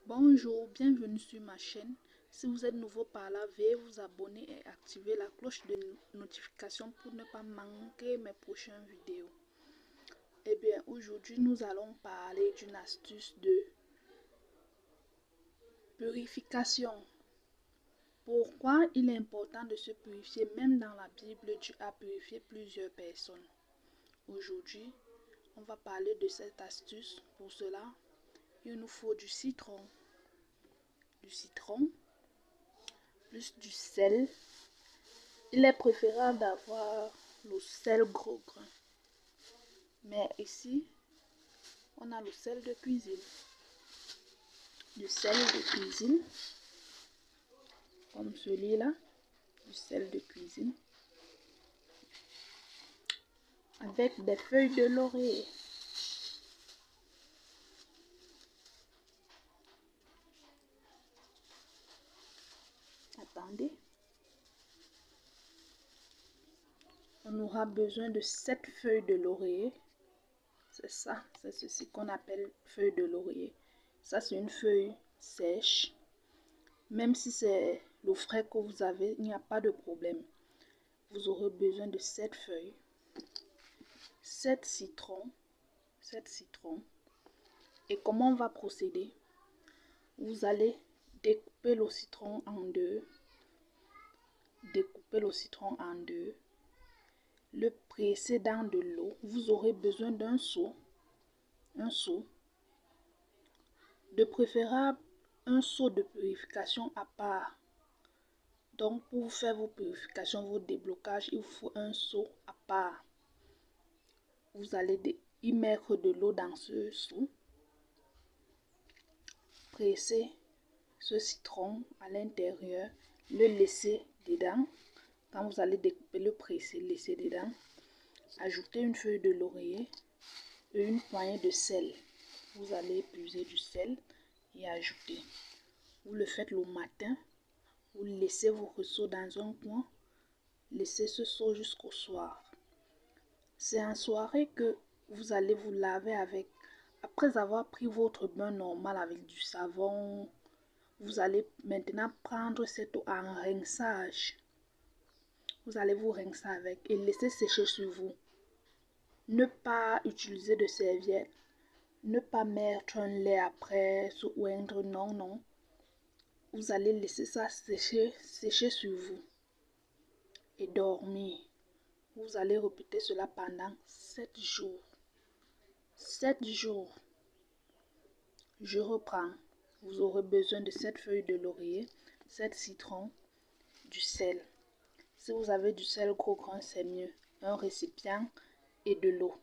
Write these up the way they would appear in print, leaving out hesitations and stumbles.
Bonjour, bienvenue sur ma chaîne. Si vous êtes nouveau par là, veuillez vous abonner et activer la cloche de notification pour ne pas manquer mes prochaines vidéos. Eh bien, aujourd'hui, nous allons parler d'une astuce de purification. Pourquoi il est important de se purifier? Même dans la Bible, Dieu a purifié plusieurs personnes. Aujourd'hui, on va parler de cette astuce. Pour cela, il nous faut du citron, plus du sel. Il est préférable d'avoir le sel gros grain. Mais ici, on a le sel de cuisine. Du sel de cuisine, comme celui-là, du sel de cuisine, avec des feuilles de laurier. Attendez. On aura besoin de 7 feuilles de laurier. C'est ça, c'est ceci qu'on appelle feuille de laurier. Ça, c'est une feuille sèche. Même si c'est le frais que vous avez, il n'y a pas de problème. Vous aurez besoin de 7 feuilles, 7 citrons. Et comment on va procéder? Vous allez découper le citron en deux. Le presser dans de l'eau. Vous aurez besoin d'un seau. De préférable, un seau de purification à part. Donc, pour faire vos purifications, vos déblocages, il vous faut un seau à part. Vous allez y mettre de l'eau dans ce seau. Presser ce citron à l'intérieur, le laisser dedans. Quand vous allez découper, le presser, laisser dedans. Ajouter une feuille de laurier et une poignée de sel. Vous allez puiser du sel et ajouter. Vous le faites le matin. Vous laissez vos ressources dans un coin. Laissez ce seau jusqu'au soir. C'est en soirée que vous allez vous laver avec. Après avoir pris votre bain normal avec du savon, vous allez maintenant prendre cette eau en rinçage. Vous allez vous rincer avec et laisser sécher sur vous. Ne pas utiliser de serviette. Ne pas mettre un lait après, se oindre, non. Vous allez laisser ça sécher sur vous et dormir. Vous allez répéter cela pendant 7 jours. 7 jours. Je reprends. Vous aurez besoin de 7 feuilles de laurier, 7 citrons, du sel. Si vous avez du sel gros grain, c'est mieux. Un récipient et de l'eau.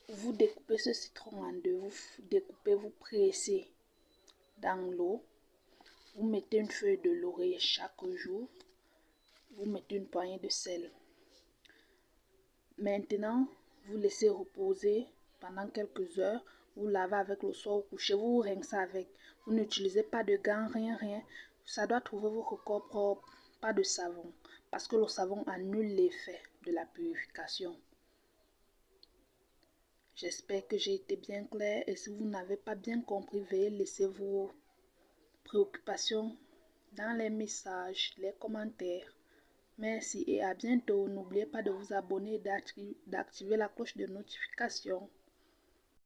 Vous découpez ce citron en deux. Vous pressez dans l'eau. Vous mettez une feuille de laurier chaque jour. Vous mettez une poignée de sel. Maintenant, vous laissez reposer pendant quelques heures. Vous lavez avec le soir au coucher. Vous rincez avec. Vous n'utilisez pas de gants, rien. Ça doit trouver votre corps propre. Pas de savon. Parce que le savon annule l'effet de la purification. J'espère que j'ai été bien claire. Et si vous n'avez pas bien compris, veuillez laisser vos préoccupations dans les messages, les commentaires. Merci et à bientôt. N'oubliez pas de vous abonner et d'activer la cloche de notification.